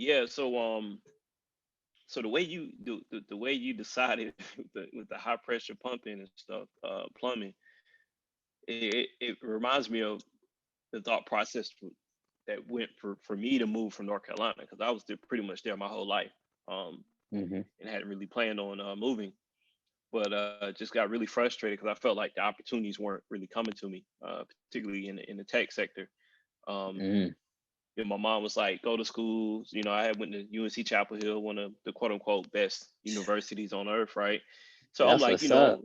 yeah. So the way you decided with the high pressure pumping and stuff, plumbing, it reminds me of the thought process that went for me to move from North Carolina because I was there pretty much there my whole life, um, Hmm. and hadn't really planned on moving, but just got really frustrated because I felt like the opportunities weren't really coming to me, particularly in the tech sector. Um, Hmm. my mom was like, "Go to schools." I had went to UNC Chapel Hill, one of the quote unquote best universities on earth, right? So I'm That's like, what's up.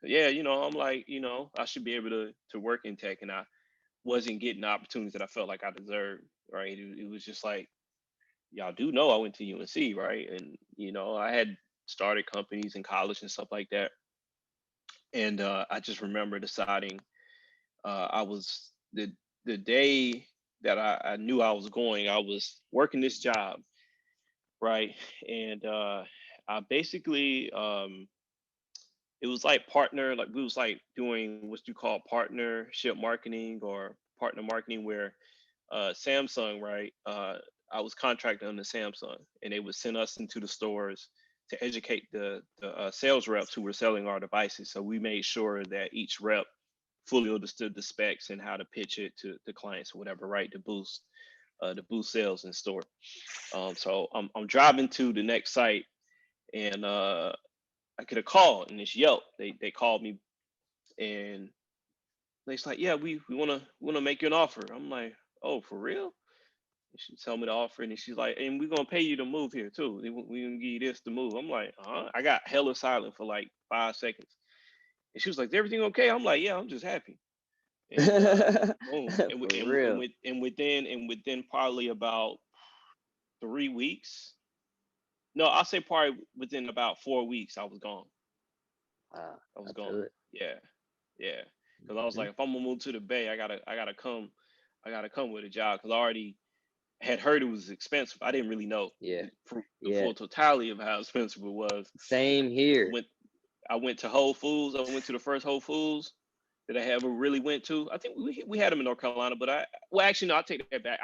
yeah, I'm like, I should be able to work in tech, and I wasn't getting the opportunities that I felt like I deserved, right? It was just like, y'all do know I went to UNC, right? And I had started companies in college and stuff like that, and I just remember deciding I was the day that I knew I was going, I was working this job, right? And I basically it was like partner, like we was like doing what you call partnership marketing or partner marketing, where Samsung, right? I was contracted under Samsung, and they would send us into the stores to educate the sales reps who were selling our devices. So we made sure that each rep fully understood the specs and how to pitch it to the clients or whatever, right? To boost sales in store. So I'm driving to the next site, and I get a call, and it's Yelp. They called me, and they's like, "Yeah, we wanna make you an offer." I'm like, "Oh, for real?" And she tell me the offer, and then she's like, "And we're gonna pay you to move here too. We gonna give you this to move." I'm like, "Huh?" I got hella silent for like 5 seconds, and she was like, "Is everything okay?" I'm like, "Yeah, I'm just happy." And boom, and, For we- real. within probably about 3 weeks. No, I'll say probably within about 4 weeks, I was gone. I I was feel gone. it. Yeah, yeah. Because I was Mhm. like, if I'm gonna move to the Bay, I gotta come with a job because I already had heard it was expensive. I didn't really know Yeah. the Yeah. full totality of how expensive it was. Same here. Went I went to Whole Foods. I went to the first Whole Foods that I ever really went to. I think we had them in North Carolina, but actually no, I take that back.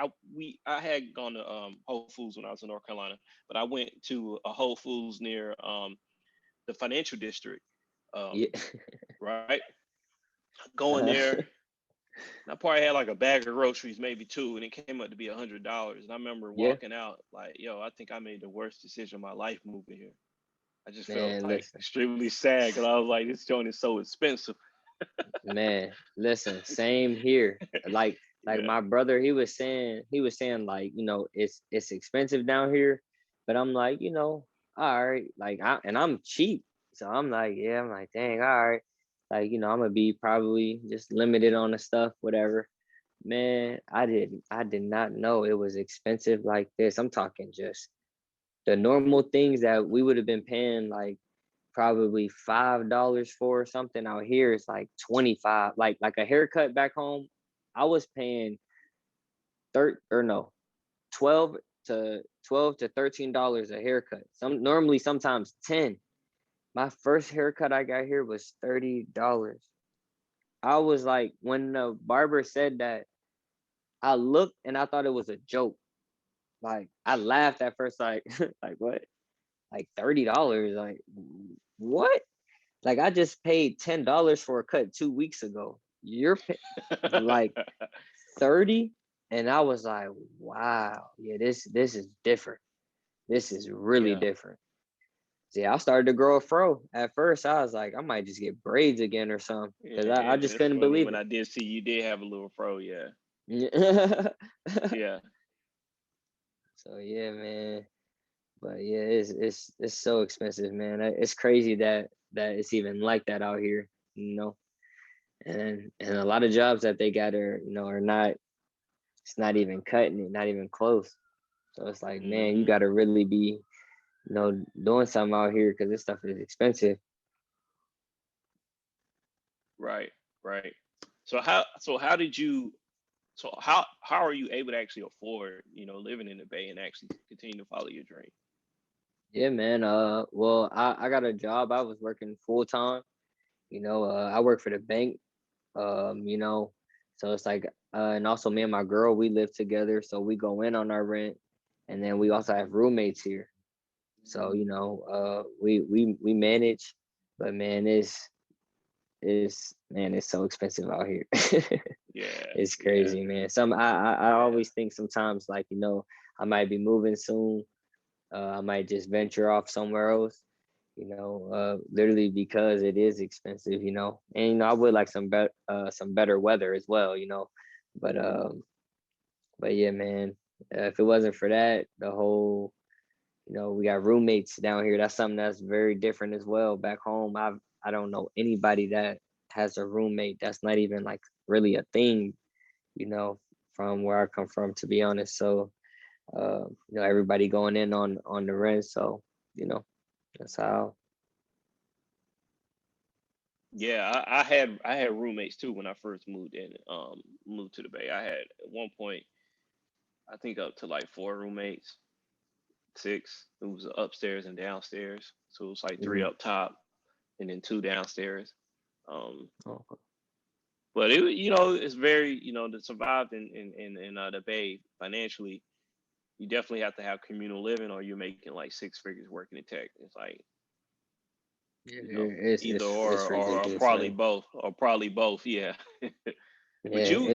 I had gone to Whole Foods when I was in North Carolina, but I went to a Whole Foods near the financial district, Yeah. right? Going Uh, there, and I probably had like a bag of groceries, maybe two, and it came up to be $100. And I remember yeah. walking out like, yo, I think I made the worst decision of my life moving here. I just felt Man, like listen. extremely sad because I was like, this joint is so expensive. Man, listen. Same here. Like Yeah. my brother, he was saying like, it's expensive down here, but I'm like, all right. Like I'm cheap. So I'm like, yeah, I'm like, dang, all right. Like, I'm gonna be probably just limited on the stuff, whatever. Man, I did not know it was expensive like this. I'm talking just the normal things that we would have been paying like probably $5 for or something out here is like 25. Like a haircut back home, I was paying 30 or no, 12 to $13 a haircut. Sometimes 10. My first haircut I got here was $30. I was like, when the barber said that, I looked and I thought it was a joke. Like I laughed at first, like like what? Like $30? Like what? Like I just paid $10 for a cut 2 weeks ago. Like 30, and I was like, wow, yeah, this is different. This is really Yeah. different. See, I started to grow a fro. At first, I was like, I might just get braids again or something, because I Yeah, just it's couldn't funny. believe When I did see you did have a little fro, yeah. it. Yeah. So yeah, man. But yeah, it's so expensive, man. It's crazy that it's even like that out here, you know. And a lot of jobs that they got are not. It's not even cutting it, not even close. So it's like, man, you Hmm. got to really be, doing something out here because this stuff is expensive. Right. Right. So how did you how are you able to actually afford, living in the Bay and actually continue to follow your dream? Yeah, man. Well, I got a job. I was working full time. I work for the bank. So it's like, and also me and my girl, we live together, so we go in on our rent. and then we also have roommates here. So we manage, but man, it's so expensive out here. Yeah, It's yeah, crazy, man. I yeah, always think sometimes, like, I might be moving soon. I might just venture off somewhere else, literally because it is expensive, And I would like some better weather as well, But yeah, man, if it wasn't for that, the whole, we got roommates down here. That's something that's very different as well. Back home, I don't know anybody that has a roommate. That's not even like really a thing, you know, from where I come from, to be honest. So, everybody going in on the rent. So, you know, that's how. yeah. I had roommates too when I first moved to the Bay. I had at one point I think up to like four roommates, six. It was upstairs and downstairs, so it was like three Mhm. up top and then two downstairs. Um, Oh, but it's very to survive in the Bay financially. You definitely have to have communal living, or you're making like six figures working in tech. It's like yeah, either it's or ridiculous, probably man. both, or probably both. Yeah. But Yeah, you